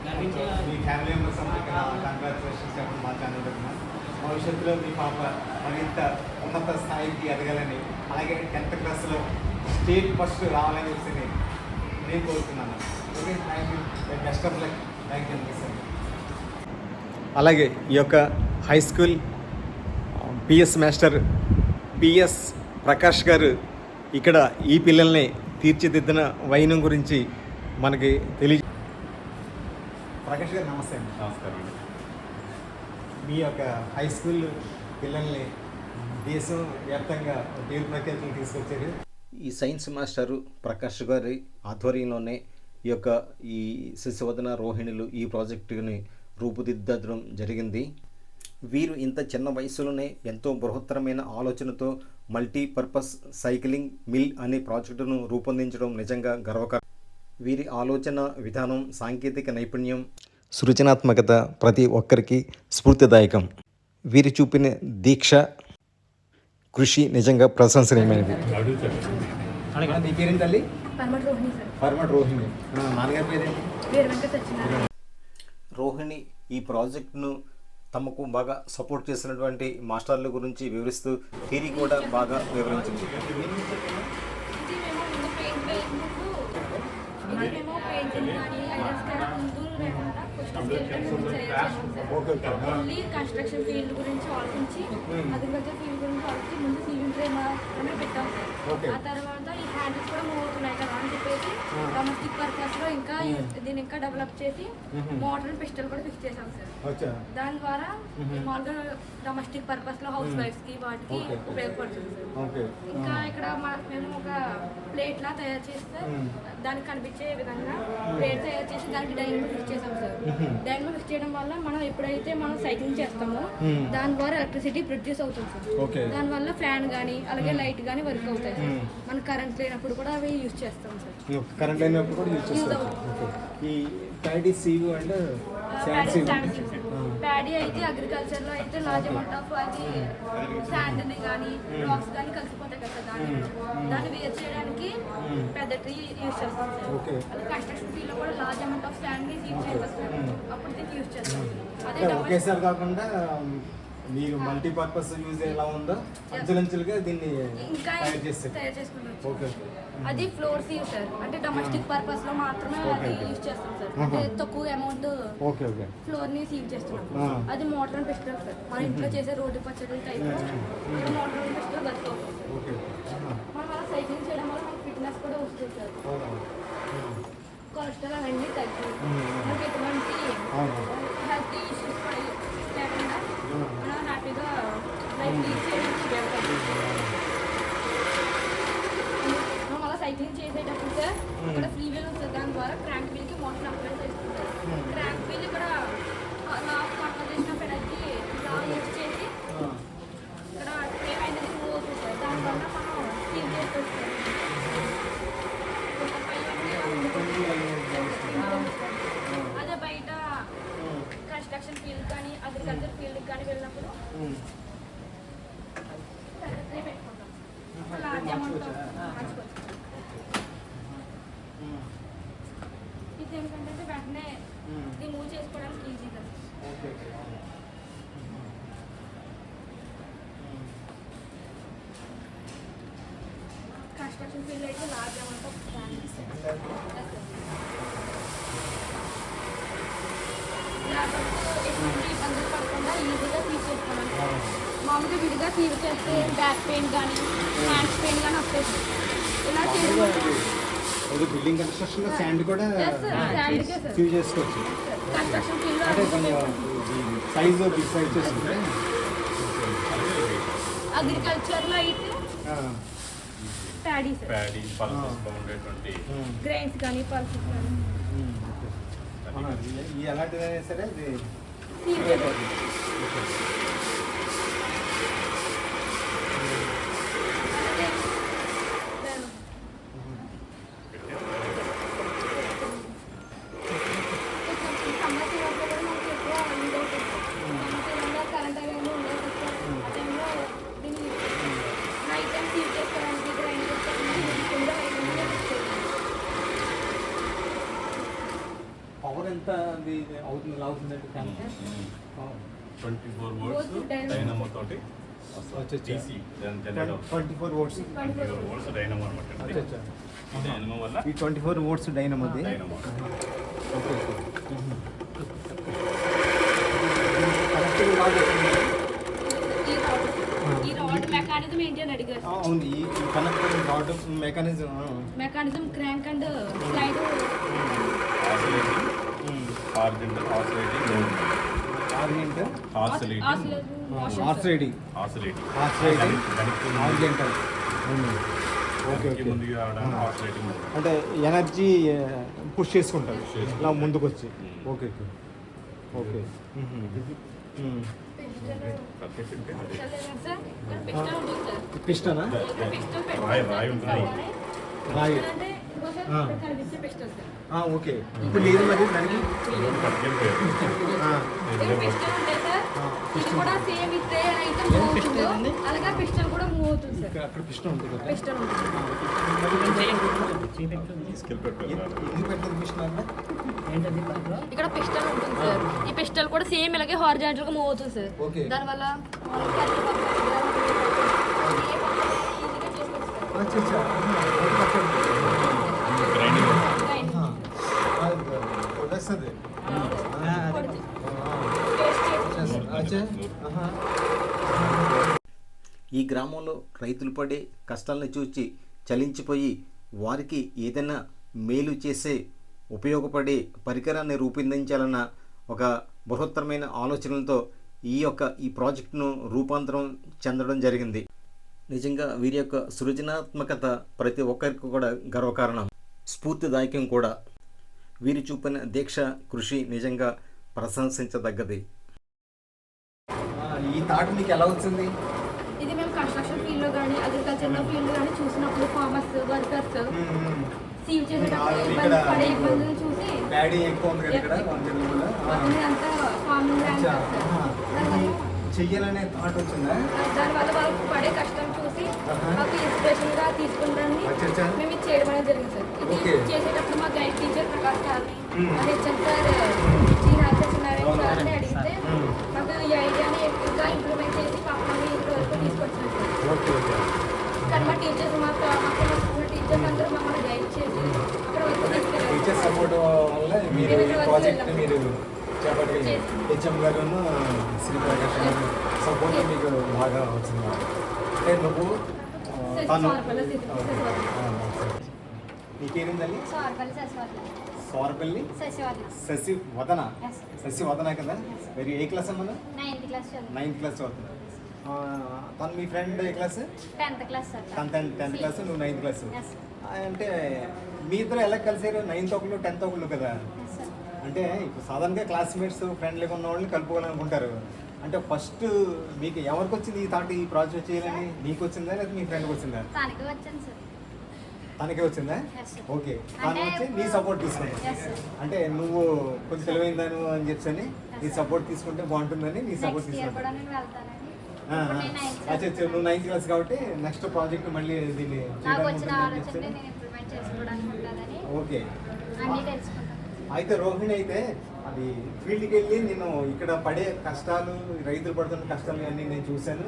Speaker 5: గర్వించేలా.
Speaker 2: మీ ఫ్యామిలీ మెంబర్స్ కంగ్రాచులేషన్స్ చెప్పండి మా ఛానల్ తరఫున. భవిష్యత్తులో మీ పాప మరింత ఉన్నత స్థాయికి ఎదగాలని, అలాగే 10th క్లాస్లో స్టేట్ ఫస్ట్ రావాలని చెప్పి నేను కోరుతున్నాను. Okay, thank you, best of luck. Thank you sir. అలాగే ఈ యొక్క high school PS master PS Prakash గారు ఇక్కడ ఈ పిల్లల్ని తీర్చిదిద్దిన వైనం గురించి మనకి ప్రకాష్ గారు నమస్తే అండి.
Speaker 1: నమస్కారం.
Speaker 2: మీ యొక్క హై స్కూల్ పిల్లల్ని దేశం వ్యాప్తంగా పేరు ప్రఖ్యాతులు తీసుకొచ్చారు.
Speaker 1: ఈ సైన్స్ మాస్టరు ప్రకాష్ గారి ఆధ్వర్యంలోనే ఈ శశివదన రోహిణులు ఈ ప్రాజెక్టుని రూపుదిద్దడం జరిగింది. వీరు ఇంత చిన్న వయసులోనే ఎంతో బృహత్తరమైన ఆలోచనతో మల్టీపర్పస్ సైక్లింగ్ మిల్ అనే ప్రాజెక్టును రూపొందించడం నిజంగా గర్వకారణం. వీరి ఆలోచన విధానం, సాంకేతిక నైపుణ్యం, సృజనాత్మకత ప్రతి ఒక్కరికి స్ఫూర్తిదాయకం. వీరు చూపిన దీక్ష, కృషి నిజంగా ప్రశంసనీయమైనది. మీ పేరేంటి తల్లి? పర్మట్ రోహిణి. నాన్నగారి పేరేంటి? రోహిణి ఈ ప్రాజెక్టును తమకు బాగా సపోర్ట్ చేసినటువంటి మాస్టర్ల గురించి వివరిస్తూ థియరీ కూడా బాగా వివరించింది.
Speaker 6: ఓన్లీ కన్స్ట్రక్షన్ ఫీల్డ్ గురించి ఆలోచించి, అగ్రికల్చర్ ఫీల్డ్ గురించి ఆలోచించి ముందు సివిల్ ట్రైన్ అని పెట్టాం. ఆ తర్వాత ఈ హ్యాండిల్స్ కూడా మూవ్ అవుతున్నాయి కదా అని చెప్పేసి డొమెస్టిక్ పర్పస్లో ఇంకా దీన్ని ఇంకా డెవలప్ చేసి మోటార్ పిస్టల్ కూడా ఫిక్స్ చేసాం సార్.
Speaker 2: అచ్చా.
Speaker 6: దాని ద్వారా మామూలుగా డొమెస్టిక్ పర్పస్లో హౌస్ వైఫ్స్కి వాటికి ఉపయోగపడుతుంది సార్.
Speaker 2: ఓకే.
Speaker 6: ఇంకా ఇక్కడ మేము ఒక ప్లేట్ లా తయారు చేస్తే దానికి కనిపించే విధంగా ప్లేట్ తయారు చేసి దానికి డైనమో ఫిక్స్ చేసాం సార్. డైనమో ఫిక్స్ చేయడం వల్ల మనం ఎప్పుడైతే మనం సైక్లింగ్ చేస్తామో దాని ద్వారా ఎలక్ట్రిసిటీ ప్రొడ్యూస్ అవుతుంది సార్.
Speaker 2: ఓకే.
Speaker 6: దానివల్ల ఫ్యాన్ కానీ అలాగే లైట్ కానీ వర్క్ అవుతాయి సార్. మన కరెంట్ లేనప్పుడు కూడా అవి యూజ్ చేస్తాం సార్.
Speaker 2: కరెంట్ అయినప్పుడు కూడా యూజ్ చేస్తారు. ఓకే. ఈ paddy sieve and sand sieve.
Speaker 6: Paddy అయితే అగ్రికల్చర్లో అయితే లార్జ్ అమౌంట్ ఆఫ్ అది శాండ్ని కానీ రాక్స్ కానీ కలిసిపోతాయి కదా దాన్ని వేరు చేయడానికి పెద్ద ట్రీ యూజ్ చేస్తాం సార్.
Speaker 2: ఓకే.
Speaker 6: అది కన్స్ట్రక్షన్ ఫీల్డ్లో కూడా లార్జ్ అమౌంట్ ఆఫ్ శాండ్ని సీవ్ చేస్తారు అప్పుడు దీన్ని యూజ్ చేస్తాం. అదే
Speaker 2: అంటే ఒకేసారి కాకుండా మీరు మల్టీపర్పస్ యూజ్ ఎలా ఉందో అంచెలంచెలుగా దీన్ని
Speaker 6: ఇంకా
Speaker 2: తయారు చేస్తారు.
Speaker 6: తయారు చేసుకుంటాం.
Speaker 2: ఓకే.
Speaker 6: అది ఫ్లోర్ సీవ్ సార్. అంటే డొమెస్టిక్ పర్పస్ లో మాత్రమే అది యూజ్ చేస్తాం సార్. అంటే తక్కువ అమౌంట్
Speaker 2: ఓకే. ఓకే.
Speaker 6: ఫ్లోర్ ని సీవ్ చేస్తున్నాం. అది మోటార్ అండ్ పిస్టల్ సార్. మన ఇంట్లో చేసే రోడ్డు పచ్చడి type motor and pistol work అవుతుంది.
Speaker 2: ఓకే.
Speaker 6: మనం అలా సైక్లింగ్ చేయడం వల్ల మనకి ఫిట్నెస్ కూడా వస్తుంది సార్. కొలెస్ట్రాల్ అవన్నీ తగ్గి మనకి ఎటువంటి హెల్త్ ఇష్యూస్ లేకుండా మనం హ్యాపీగా లైఫ్ లీడ్ చేయడానికి ఉపయోగపడుతుంది. మనం అలా సైక్లింగ్ చేసేటప్పుడు సార్ అక్కడ ఫ్రీ వీల్ ఉంటుంది. దాని ద్వారా క్రాంక్ వీల్కి మోటార్ అప్లై చేస్తుంటారు. క్రాంక్ వీల్ ఇక్కడ law of conversation of energy law use చేసి ఇక్కడ ఏమైనా మూవ్ అవుతుంది సార్. దానివల్ల మనం స్టీమ్ చేసుకోవచ్చు. అదే బయట కన్స్ట్రక్షన్ ఫీల్డ్ కానీ అగ్రికల్చర్ ఫీల్డ్కి కానీ వెళ్ళినప్పుడు పెట్టుకుంటాం. లార్జ్ అమౌంట్ మార్చుకోవచ్చు. ఇది ఏంటంటే వెంటనే ఇది మూవ్ చేసుకోవడానికి ఈజీగా. కన్స్ట్రక్షన్ ఫీల్డ్ అయితే లార్జ్ అమౌంట్ ఆఫ్ ఎటువంటి ఇబ్బందులు పడకుండా ఈజీగా తీసేసుకోవాలి. మామూలుగా విడిగా తీరు చేస్తే బ్యాక్ పెయిన్ కానీ హ్యాండ్స్ పెయిన్ కానీ వస్తాయి. ఇలా చేయడం
Speaker 2: అది బిల్డింగ్ కన్స్ట్రక్షన్ శాండ్ కూడా యూజ్ చేసుకోవచ్చు.
Speaker 6: కన్స్ట్రక్షన్ ఫీల్డ్లో
Speaker 2: అంటే సైజ్ డిసైడ్ చేసి
Speaker 6: అగ్రికల్చర్లో అయితే ప్యాడీ
Speaker 7: పల్సెస్లో ఉండేటువంటి
Speaker 6: గ్రెయిన్స్ కానీ పల్సెస్ కానీ
Speaker 2: ఎలాంటిదైనా సరే అది
Speaker 6: కరెంట్ అవన్నీ ఉండేది. ఆ టైంలో దీన్ని నైట్ టైం సీవ్ చేసుకోవడానికి గ్రైండ్
Speaker 2: పవర్ ఎంత అది అవుతుంది అవుతుందంటే
Speaker 7: 24 వోల్ట్స్ డైనమో తోటి DC generate
Speaker 2: 24 volts
Speaker 7: 24 volts dynamo అన్నమాట. ఈ డైనమో వల్ల
Speaker 2: ఈ 24 వోల్ట్స్ డైనమోది.
Speaker 7: Dynamo
Speaker 2: okay.
Speaker 6: ఈ రాడ్ మెకానిజం ఏంటి అని అడిగారు.
Speaker 2: అవును. ఈ connector rod mechanism
Speaker 6: mechanism crank and slide
Speaker 7: horizontal oscillating
Speaker 2: oscillating horizontal. Okay. Okay.
Speaker 7: ముందుకు రావడానికి ఆసిలేటింగ్
Speaker 2: అంటే ఎనర్జీ పుష్ చేసుకుంటారు ఇలా ముందుకు వచ్చి. ఓకే. ఓకే. ఓకే. పిస్టనా
Speaker 7: రాయి ఉంటుంది.
Speaker 2: రాయి.
Speaker 6: కనిపిస్తే పిస్టల్ సార్.
Speaker 2: ఓకే. ఇప్పుడు లేదు మరి దానికి
Speaker 7: పట్టుకెళ్ళిపోయారు.
Speaker 6: పిస్టల్ ఉంటాయి సార్. ఇది కూడా సేమ్ ఇస్తే అయితే మూవ్ అవుతుంది. అలాగే పిస్టల్ కూడా మూవ్ అవుతుంది సార్.
Speaker 2: అక్కడ పిస్టన్ ఉంటుంది కదా.
Speaker 6: పిస్టల్ ఉంటుంది.
Speaker 7: తీసుకెళ్ళిపోయారు.
Speaker 2: ఎందుకు పెట్టదు పిస్టన్ అంటే
Speaker 6: ఇక్కడ పిస్టల్ ఉంటుంది సార్. ఈ పిస్టల్ కూడా సేమ్ ఇలాగే హారిజాంటల్ గా మూవ్ అవుతుంది సార్.
Speaker 2: ఓకే.
Speaker 6: దానివల్ల
Speaker 2: వస్తుంది.
Speaker 1: ఈ గ్రామంలో రైతులు పడే కష్టాలను చూచి చలించిపోయి వారికి ఏదైనా మేలు చేసే ఉపయోగపడే పరికరాన్ని రూపొందించాలన్న ఒక బృహత్తరమైన ఆలోచనలతో ఈ ప్రాజెక్టును రూపాంతరం చెందడం జరిగింది. నిజంగా వీరి యొక్క సృజనాత్మకత ప్రతి ఒక్కరికి కూడా గర్వకారణం, స్ఫూర్తిదాయకం కూడా. వీరు చూపిన దీక్ష, కృషి నిజంగా ప్రశంసించదగ్గది.
Speaker 2: ఈ థాట్ మీకు ఎలా వచ్చింది?
Speaker 6: ఇది మేము కన్స్ట్రక్షన్ ఫీల్డ్లో కానీ అగ్రికల్చర్లో ఫీల్డ్ కానీ చూసినప్పుడు ఫార్మర్స్ వర్కర్స్ సీవ్ చేసేటప్పుడు ఇబ్బంది పడే ఇబ్బందులు చూసి
Speaker 2: డాడీ ఎక్కువ ఉంది కదా ఇక్కడ వంజంగిలో.
Speaker 6: అంతా ఫార్మింగ్ ల్యాండ్
Speaker 2: చెయ్యాలనే థాట్ వచ్చిందా?
Speaker 6: దానివల్ల వాళ్ళకి పడే కష్టం చూసి మాకు ఇన్స్పిరేషన్గా తీసుకుంటాన్ని మేము ఇది చేయడం అనేది జరిగింది సార్. ఇది చేసేటప్పుడు మా గైడ్ టీచర్ ప్రకాష్ సార్ని హెచ్ఎం సార్ సత్యనారాయణ సార్ని అడిగితే మాకు ఈ ఐడియాని ఎక్కువగా ఇంప్లిమెంట్ చేసి పాపని ఇంటి వరకు తీసుకొచ్చాం సార్. కానీ మా టీచర్స్ మాకు టీచర్స్ అందరూ మమ్మల్ని గైడ్ చేసి అక్కడ వరకు తీసుకెళ్ళారు.
Speaker 2: టీచర్ సపోర్ట్ వల్ల మీరు ఈ ప్రాజెక్ట్ మీరు చేపట్టగలిగారు. హెచ్ఎం గారు శ్రీ ప్రకాష్ గారు సపోర్ట్ మీకు బాగా వచ్చింది. అంటే నువ్వు తను నీ పేరుందండి? సోరపల్లి శశివదన. శశివదన కదా. వెరీ ఏ క్లాస్ అమ్మా? 9th క్లాస్ చదువుతున్నా. తను మీ ఫ్రెండ్ ఏ class?
Speaker 6: 10th class sir.
Speaker 2: 10th class, నువ్వు 9th క్లాస్. అంటే మీ ఇద్దరు ఎలా కలిసారు? 9th ఒకళ్ళు 10th ఒకళ్ళు కదా. అంటే ఇప్పుడు సాధారణంగా క్లాస్మేట్స్ ఫ్రెండ్లీగా ఉన్న వాళ్ళని కలుపుకోవాలనుకుంటారు. అంటే ఫస్ట్ మీకు ఎవరికి వచ్చింది ఈ థాట్, ఈ ప్రాజెక్ట్ చేయాలని? నీకు వచ్చిందా లేదా మీ ఫ్రెండ్కి వచ్చిందా? తనకే వచ్చిందా? ఓకే. తను వచ్చి నీ సపోర్ట్ తీసుకుంటా. అంటే నువ్వు కొంచెం తెలివైందాను అని చెప్పని నీ సపోర్ట్ తీసుకుంటే బాగుంటుందని నీ సపోర్ట్ తీసుకుంటా. అచ్చా, నువ్వు 9th క్లాస్ కాబట్టి నెక్స్ట్ ప్రాజెక్ట్ మళ్ళీ దీన్ని ఓకే. అయితే రోహిణి అయితే అది ఫీల్డ్కి వెళ్ళి నేను ఇక్కడ పడే కష్టాలు, రైతులు పడుతున్న కష్టాలు అన్నీ నేను చూశాను,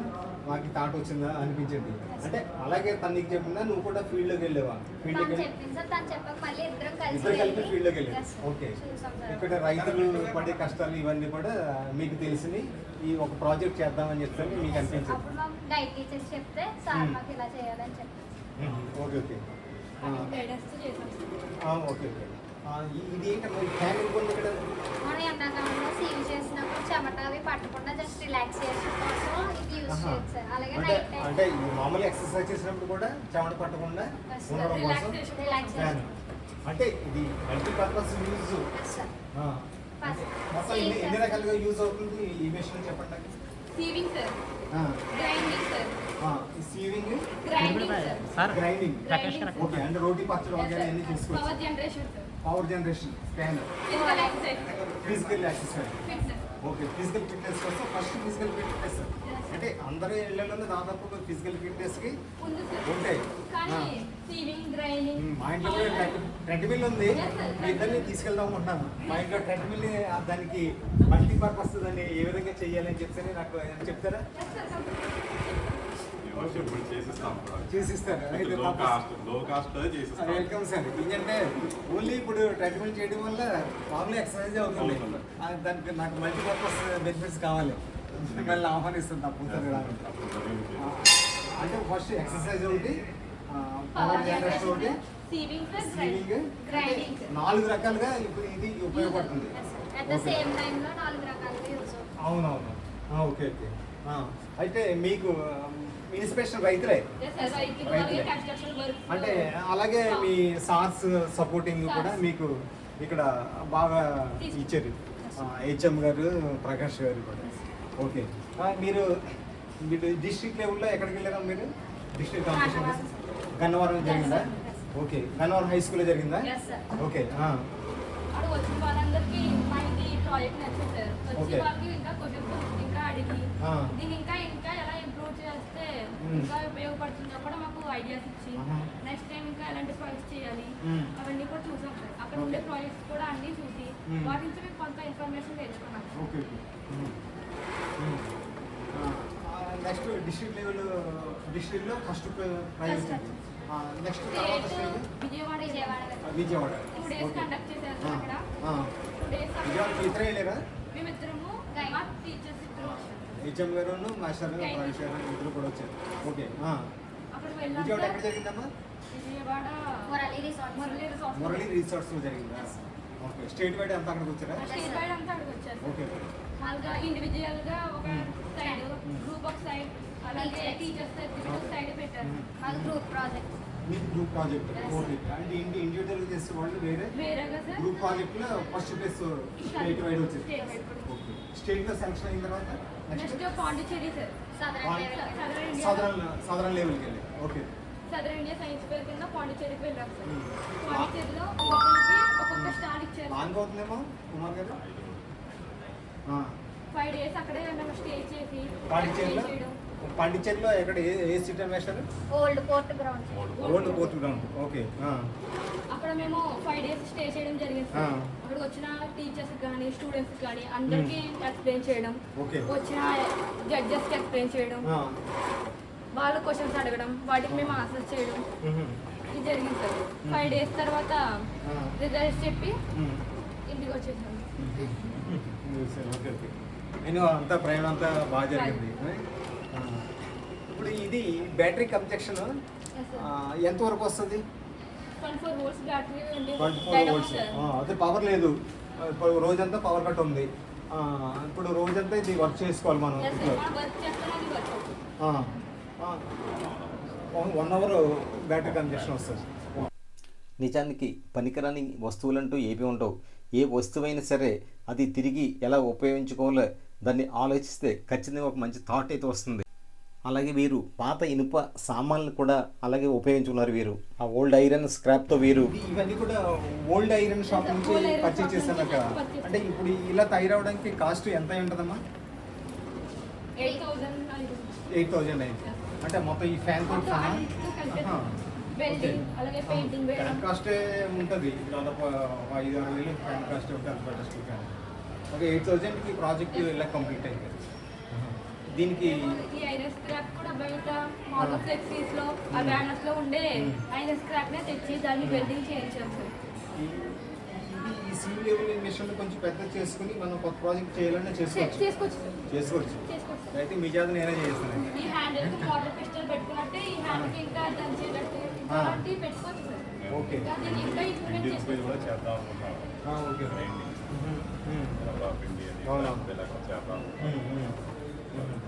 Speaker 2: నాకు థాట్ వచ్చిందా అనిపించింది. అంటే అలాగే తనకి చెప్పిందా నువ్వు కూడా ఫీల్డ్లోకి వెళ్ళేవా? ఫీల్డ్కి వెళ్ళి ఇద్దరు కలిపి ఫీల్డ్లోకి వెళ్ళి ఓకే. ఇక్కడ రైతులు పడే కష్టాలు ఇవన్నీ కూడా మీకు తెలిసి ఈ ఒక ప్రాజెక్ట్ చేద్దామని చెప్తాను మీకు అనిపించింది. Okay okay okay okay. ఇది ఏంటమ్మా ఫ్యాన్ ఇవ్వండి ఇక్కడ?
Speaker 8: మన ఎండాకాలంలో సీవ్ చేసినప్పుడు చెమట అవి పట్టకుండా జస్ట్ రిలాక్సేషన్ కోసం ఇది యూజ్ చేయొచ్చు సార్. అలాగే నైట్ టైం
Speaker 2: అంటే మామూలుగా ఎక్సర్సైజ్ చేసినప్పుడు కూడా చెమట పట్టకుండా ఉండడం కోసం ఫ్యాన్. అంటే ఇది మల్టీపర్పస్ యూజ్. మొత్తం ఎన్ని రకాలుగా యూజ్ అవుతుంది ఈ మెషిన్ చెప్పండి.
Speaker 6: Sewing sir, grinding sir.
Speaker 2: Sewing,
Speaker 6: grinding sir,
Speaker 2: grinding okay. అంటే రోటీ పచ్చడి వగైరా అన్ని తీసుకోవచ్చు.
Speaker 6: Power generation sir,
Speaker 2: power generation, scanner,
Speaker 6: physical exercise,
Speaker 2: physical exercise.
Speaker 6: Fitness.
Speaker 2: Okay. Physical fitness కోసం ఫస్ట్ ఫిజికల్ ఫిట్నెస్. అంటే అందరి ఇళ్లలోనే దాదాపు ఫిజికల్ ఫిట్నెస్కి
Speaker 6: ఉంది సార్.
Speaker 2: ఉంటాయి.
Speaker 6: కానీ సీవింగ్, గ్రైండింగ్
Speaker 2: మా ఇంట్లో కూడా ట్రెడ్మిల్ ఉంది. మీ ఇద్దరిని తీసుకెళ్దాం అనుకుంటున్నాను. మా ఇంట్లో ట్రెడ్మిల్ దానికి మల్టీపర్పస్ దాన్ని ఏ విధంగా చేయాలని చెప్తే నాకు చెప్తారా? చేసిస్తారు. Welcome sir. ఎందుకంటే ఓన్లీ ఇప్పుడు ట్రెడ్మిల్ చేయడం వల్ల మామూలు ఎక్సర్సైజ్ అవుతుంది. దానికి నాకు మల్టీపర్పస్ బెనిఫిట్స్ కావాలి. మిమ్మల్ని ఆహ్వానిస్తుంది తప్పనిసరిగా. అంటే ఫస్ట్ ఎక్సర్సైజ్ ఒకటి, పవర్ జనరేషన్ ఒకటి,
Speaker 6: సీవింగ్ సార్,
Speaker 2: స్విమ్మింగ్,
Speaker 6: గ్రైండింగ్.
Speaker 2: 4 రకాలుగా ఇప్పుడు ఇది ఉపయోగపడుతుంది.
Speaker 8: అట్ ద సేమ్ టైంలో 4 రకాలుగా యూజ్ అవుతుంది.
Speaker 2: అవునవును. Okay okay. అయితే మీకు ఇన్స్పిరేషన్ రైతులే. అంటే అలాగే మీ సార్స్ సపోర్టింగ్ కూడా మీకు ఇక్కడ బాగా ఇచ్చారు. హెచ్ఎం గారు, ప్రకాష్ గారు కూడా. ఓకే. మీరు డిస్ట్రిక్ట్ లెవెల్లో ఎక్కడికి వెళ్ళారా మీరు? డిస్ట్రిక్ట్ కాంపిటీషన్ గన్నవరం జరిగిందా? ఓకే. గన్నవరం హై స్కూల్లో జరిగిందా? ఓకే.
Speaker 6: అక్కడ వచ్చిన వాళ్ళందరికీ మా ఇది ప్రాజెక్ట్ నచ్చింది సార్. వచ్చే వాళ్ళకి ఇంకా క్వశ్చన్స్ ఇంకా అడిగి దీన్ని ఇంకా ఎలా ఇంప్రూవ్ చేస్తే ఇంకా ఉపయోగపడుతుందో కూడా మాకు ఐడియాస్ ఇచ్చి నెక్స్ట్ టైం ఇంకా ఎలాంటి ప్రాజెక్ట్స్ చేయాలి అవన్నీ కూడా చూసాం సార్. అక్కడ ఉండే ప్రాజెక్ట్స్ కూడా అన్నీ చూసి వాటి నుంచి మేము కొంత ఇన్ఫర్మేషన్ తెచ్చుకున్నాం.
Speaker 2: ఓకే. నెక్స్ట్ డిస్ట్రిక్ట్ లెవెల్, డిస్ట్రిక్ట్లో first prize. Next
Speaker 6: Vijayawada 2 days conduct చేశారు సార్. అక్కడ 2 days
Speaker 2: ఇద్దరు వెళ్ళారా?
Speaker 6: మేమిద్దరము మా టీచర్స్ ఇద్దరు వచ్చారు.
Speaker 2: హెచ్ఎం గారు, మాస్టర్ గారు, ప్రవేశ్ గారు ఇద్దరు కూడా వచ్చారు. ఓకే.
Speaker 6: అక్కడికి వెళ్ళాం
Speaker 2: విజయవాడ
Speaker 6: సార్.
Speaker 2: ఎక్కడ జరిగిందమ్మా?
Speaker 6: విజయవాడ
Speaker 8: మురళి రిసార్ట్.
Speaker 2: మురళి రిసార్ట్స్లో జరిగిందా? ఓకే. స్టేట్ వైడ్ అంతా అక్కడికి వచ్చారా?
Speaker 6: స్టేట్ వైడ్ అంతా అక్కడికి వచ్చారు.
Speaker 2: ఓకే.
Speaker 6: మామూలుగా ఇండివిజువల్ గా ఒక సైడ్, గ్రూప్ ఒక సైడ్, అలాగే టీచర్స్ ఒక సైడ్ పెట్టారు.
Speaker 8: మాది గ్రూప్ ప్రాజెక్ట్.
Speaker 2: మీకు గ్రూప్ ప్రాజెక్ట్. ఓకే. అంటే ఇండివిజువల్గా చేసే వాళ్ళు
Speaker 6: వేరేగా సార్
Speaker 2: గ్రూప్ ప్రాజెక్ట్లో ఫస్ట్ ప్లేస్ స్టేట్ వైడ్ వచ్చింది.
Speaker 6: స్టేట్ వైడ్ కూడా.
Speaker 2: ఓకే. స్టేట్లో సెలక్షన్ అయిన తర్వాత
Speaker 6: నెక్స్ట్ పాండిచ్చేరి సార్,
Speaker 2: సదరన్ లెవెల్కి వెళ్ళి. Okay.
Speaker 6: Southern India science fair కింద పాండిచ్చేరికి వెళ్ళాం సార్. పాండిచ్చేరిలో ఒక్కొక్కరికి ఒక్కొక్క స్టార్ ఇచ్చారు.
Speaker 2: లాంగ్ అవుతుందేమో కుమార్ గారు.
Speaker 6: 5 days అక్కడే మేము స్టే చేసి
Speaker 2: పాండిచ్చేరిలో
Speaker 6: enjoy చేయడం.
Speaker 2: పాండిచ్చేరిలో ఎక్కడ ఏ సిటీ వేస్తారు?
Speaker 8: Old port ground.
Speaker 2: Old port ground. Okay.
Speaker 6: అక్కడ మేము 5 days స్టే చేయడం జరిగింది సార్. అక్కడికి వచ్చిన టీచర్స్ కానీ స్టూడెంట్స్ కానీ అందరికీ ఎక్స్ప్లెయిన్ చేయడం,
Speaker 2: ఓకే.
Speaker 6: వచ్చిన జడ్జెస్కి ఎక్స్ప్లెయిన్ చేయడం, వాళ్ళు క్వశ్చన్స్ అడగడం, వాటికి మేము ఆన్సర్స్ చేయడం, ఇది జరిగింది సార్. 5 days తర్వాత రిజల్ట్స్ చెప్పి ఇంటికి వచ్చేసాం.
Speaker 2: ఓకే. ఓకే. నేను అంతా ప్రయాణం అంతా బాగా జరిగింది. ఇప్పుడు ఇది బ్యాటరీ కంజక్షన్ ఎంతవరకు వస్తుంది?
Speaker 6: 24 volts బ్యాటరీ
Speaker 2: 24 volts. అదే పవర్ లేదు. ఇప్పుడు రోజంతా పవర్ కట్ ఉంది. ఇప్పుడు రోజంతా ఇది వర్క్ చేసుకోవాలి మనం.
Speaker 6: వర్క్ చేస్తున్నది వర్క్
Speaker 2: 1 hour బ్యాటరీ కంజక్షన్ వస్తుంది.
Speaker 1: నిజానికి పనికిరాని వస్తువులంటూ ఏవి ఉండవు. ఏ వస్తువైనా సరే అది తిరిగి ఎలా ఉపయోగించుకోవాలో దాన్ని ఆలోచిస్తే ఖచ్చితంగా ఒక మంచి థాట్ అయితే వస్తుంది. అలాగే వీరు పాత ఇనుప సామాన్లు కూడా అలాగే ఉపయోగించుకున్నారు. వీరు ఆ ఓల్డ్ ఐరన్ స్క్రాప్తో వీరు
Speaker 2: ఇవన్నీ కూడా ఓల్డ్ ఐరన్ షాప్ నుంచి పర్చేజ్ చేస్తాను అక్కడ. అంటే ఇప్పుడు ఇలా తయారవడానికి కాస్ట్ ఎంత ఉంటుందమ్మా? 8,000 అయింది. అంటే మొత్తం ఈ ఫ్యాన్ తో సహా
Speaker 6: వెల్డింగ్ అలాగే పెయింటింగ్ వేయడం
Speaker 2: ఫ్యాన్ కాస్టే ఉంటుంది. దాదాపు 5-6 వేలు ఫ్యాన్ కాస్ట్ ఉంటుంది. ఫస్ట్ ఫ్యాన్ ఒక 8,000కి ప్రాజెక్ట్ ఇలా కంప్లీట్ అయింది. దీనికి
Speaker 6: ఈ ఐరన్ స్క్రాప్ కూడా బయట మామూలుగా ఫ్లెక్సీస్ లో ఆ బ్యానర్స్ లో ఉండే ఐరన్ స్క్రాప్ నే తెచ్చి దాన్ని వెల్డింగ్ చేయించాం సార్.
Speaker 2: ఈ సీ లెవెల్ మిషన్ కొంచెం పెద్ద చేసుకుని మనం కొత్త ప్రాజెక్ట్ చేయాలన్నా చేసుకోవచ్చు. అయితే మీ చేత నేనే చేస్తాను.
Speaker 6: ఈ హ్యాండిల్ కి వాటర్ పిస్టల్ పెట్టుకున్నట్టే ఈ హ్యాండిల్ కి ఇంకా దంచేటట్టు ఇలాంటి పెట్టుకోవచ్చు సార్.
Speaker 2: ఓకే.
Speaker 6: దీన్ని ఇంకా ఇంప్రూవ్మెంట్ చేసుకోవచ్చు.
Speaker 7: కూడా చేద్దాం అనుకుంటాం.
Speaker 2: ఓకే.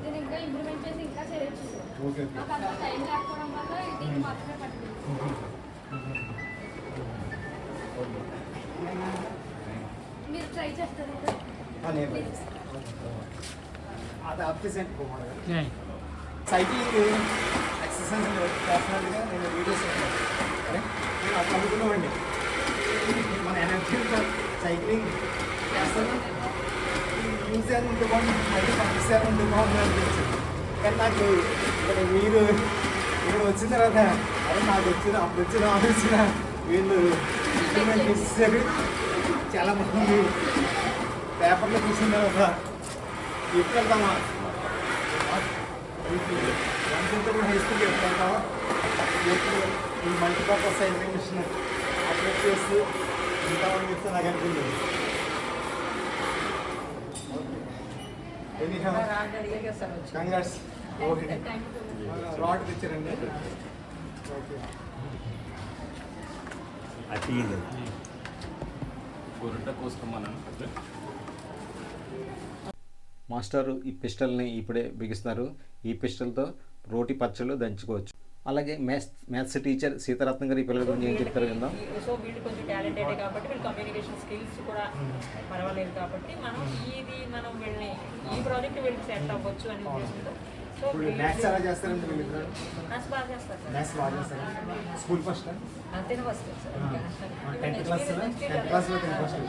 Speaker 6: దీన్ని ఇంకా ఇంప్రూవ్మెంట్ చేసి ఇంకా చేయొచ్చు సార్.
Speaker 2: ఓకే.
Speaker 6: నాకు అంత టైం లేకపోవడం వల్ల దీన్ని మాత్రమే పట్టింది. మీరు ట్రై చేస్తారు సార్.
Speaker 2: అది అప్రిసెంట్ సైక్లింగ్ ఎక్సర్సైజ్ చేస్తున్నట్టుగా నేను వీడియోస్ నేను అట్లా అనుకున్నామండి. మన ఎనర్జీ సైక్లింగ్ చేస్తాను యూజ్ అని ఉంటే బాగుంది, మళ్ళీ పంపిస్తారు ఉంటే బాగుంది అనిపించింది. కానీ నాకు ఇక్కడ మీరు ఇక్కడ వచ్చిన తర్వాత అదే నాకు అప్పుడు వచ్చిన వీళ్ళు ఇంప్లిమెంట్ చేసేసారు. చాలా బాగుంది. పేపర్లో చూసిన తర్వాత ఎప్పుడు వెళ్తామా అంతా కూడా హై స్కూల్కి ఎప్పుడు వెళ్తామా ఎప్పుడు ఈ మల్టీపర్పస్ సైక్లింగ్ మిషన్ అప్డేట్ చేస్తూ ఉంటామని చెప్తే నాకు అనుకుంటుంది. కంగ్రాట్స్. ఓకే. రాడ్ తెచ్చారండి. ఓకే.
Speaker 3: అతి
Speaker 7: గొర్రెట కోసుకోమన్నాను.
Speaker 1: మాస్టారు ఈ పిస్టల్ని ఇప్పుడే బిగిస్తున్నారు. ఈ పిస్టల్తో రోటి పచ్చళ్ళు దంచుకోవచ్చు. అలాగే మ్యాథ్స్ టీచర్ సీతారత్న గారు ఈ పిల్లల గురించి ఏం చెప్తారు విందాం.
Speaker 9: సో వీళ్ళు కొంచెం టాలెంటెడ్ కాబట్టి వీళ్ళు కమ్యూనికేషన్ స్కిల్స్ కూడా పర్వాలేదు కాబట్టి మనం వీళ్ళని ఈ ప్రాజెక్ట్ వీళ్ళకి సెట్ అవ్వచ్చు అని ఉద్దేశంతో. సో
Speaker 2: మ్యాథ్స్ ఎలా చేస్తారంటే వీళ్ళు
Speaker 9: మ్యాథ్స్ బాగా చేస్తారు సార్.
Speaker 2: మ్యాథ్స్ బాగా చేస్తారు. స్కూల్ ఫస్ట్
Speaker 9: అంతేనా ఫస్ట్ సార్.
Speaker 2: 10th క్లాస్లో 10th ఫస్ట్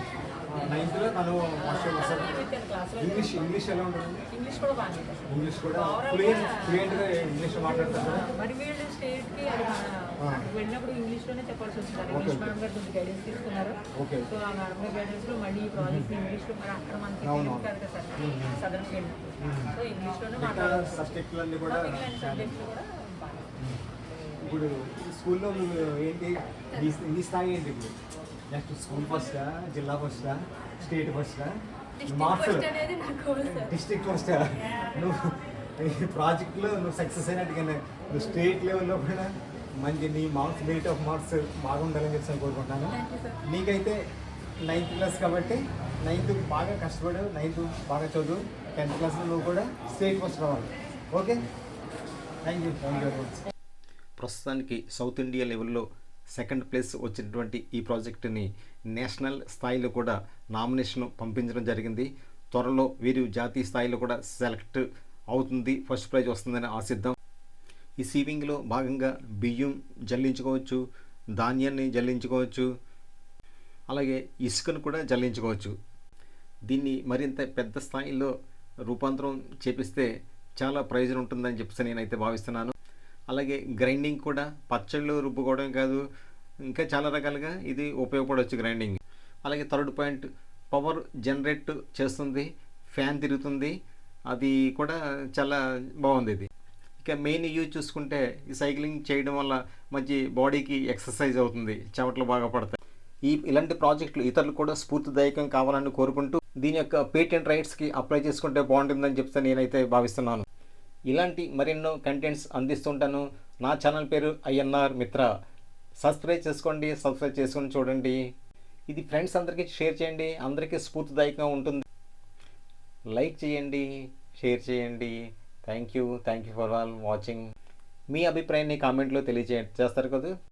Speaker 2: 9th తను మాస్టర్ వస్తారు. ఇంగ్లీష్ ఎలా ఉంటుంది?
Speaker 9: ఇంగ్లీష్ కూడా బాగా
Speaker 2: ఇంగ్లీష్ కూడా ఫ్లూయెంట్గా ఇంగ్లీష్ మాట్లాడతారు.
Speaker 9: మరి వీళ్ళు స్టేట్కి అది అక్కడికి వెళ్ళినప్పుడు ఇంగ్లీష్లోనే చెప్పాల్సి వస్తుంది. ఇంగ్లీష్ మేడం గారు కొంచెం గైడెన్స్ తీసుకున్నారు. సో ఆ మేడం గారి గైడెన్స్లో మళ్ళీ ఈ ప్రాజెక్ట్ ఇంగ్లీష్లో మరి అక్కడ మనకి కాదు కదా సార్ సదరన్కి వెళ్ళినప్పుడు. సో ఇంగ్లీష్లోనే మాట్లాడాలి.
Speaker 2: సబ్జెక్టులన్నీ కూడా
Speaker 9: సబ్జెక్టులు కూడా బాగా.
Speaker 2: ఇప్పుడు స్కూల్లో ఏంటి నీ స్థాయి ఏంటి? ఇప్పుడు నెక్స్ట్ స్కూల్ ఫస్టా, జిల్లా ఫస్టా, స్టేట్ ఫస్టా, మార్క్స్
Speaker 6: అనేది నా గోల్ సార్.
Speaker 2: డిస్ట్రిక్ట్ ఫస్టా? నువ్వు ఈ ప్రాజెక్ట్లో నువ్వు సక్సెస్ అయినట్టుగానే నువ్వు స్టేట్ లెవెల్లో కూడా మంచి నీ మార్క్స్ మెరిట్ ఆఫ్ మార్క్స్ బాగుండాలని చెప్పి కోరుకుంటున్నాను. నీకైతే 9th క్లాస్ కాబట్టి 9th బాగా కష్టపడు, 9th బాగా చదువు, 10th క్లాస్లో నువ్వు కూడా స్టేట్ ఫస్ట్ రావాలి. Okay, thank you very much.
Speaker 1: ప్రస్తుతానికి సౌత్ ఇండియా లెవెల్లో సెకండ్ ప్లేస్ వచ్చినటువంటి ఈ ప్రాజెక్టుని నేషనల్ స్థాయిలో కూడా నామినేషన్ పంపించడం జరిగింది. త్వరలో వీరు జాతీయ స్థాయిలో కూడా సెలెక్ట్ అవుతుంది, ఫస్ట్ ప్రైజ్ వస్తుందని ఆశిద్దాం. ఈ సీవింగ్లో భాగంగా బియ్యం జల్లించుకోవచ్చు, ధాన్యాన్ని జల్లించుకోవచ్చు, అలాగే ఇసుకను కూడా జల్లించుకోవచ్చు. దీన్ని మరింత పెద్ద స్థాయిలో రూపాంతరం చేపిస్తే చాలా ప్రయోజనం ఉంటుందని చెప్పి నేనైతే భావిస్తున్నాను. అలాగే గ్రైండింగ్ కూడా పచ్చళ్ళు రుబ్బుకోవడం కాదు, ఇంకా చాలా రకాలుగా ఇది ఉపయోగపడవచ్చు గ్రైండింగ్. అలాగే థర్డ్ పాయింట్, పవర్ జనరేట్ చేస్తుంది, ఫ్యాన్ తిరుగుతుంది, అది కూడా చాలా బాగుంది ఇది. ఇక మెయిన్ యూజ్ చూసుకుంటే ఈ సైక్లింగ్ చేయడం వల్ల మంచి బాడీకి ఎక్సర్సైజ్ అవుతుంది, చెమటలు బాగా పడతాయి. ఇలాంటి ప్రాజెక్టులు ఇతరులు కూడా స్ఫూర్తిదాయకం కావాలని కోరుకుంటూ దీని యొక్క పేటెంట్ రైట్స్కి అప్లై చేసుకుంటే బాగుంటుందని చెప్తే నేనైతే భావిస్తున్నాను. ఇలాంటి మరెన్నో కంటెంట్స్ అందిస్తుంటాను. నా ఛానల్ పేరు ఐఎన్ఆర్ మిత్ర. సబ్స్క్రైబ్ చేసుకొని చూడండి. ఇది ఫ్రెండ్స్ అందరికీ షేర్ చేయండి, అందరికీ స్ఫూర్తిదాయకంగా ఉంటుంది. లైక్ చేయండి, షేర్ చేయండి. Thank you for all watching. మీ అభిప్రాయాన్ని కామెంట్లో తెలియజేస్తారు కదా.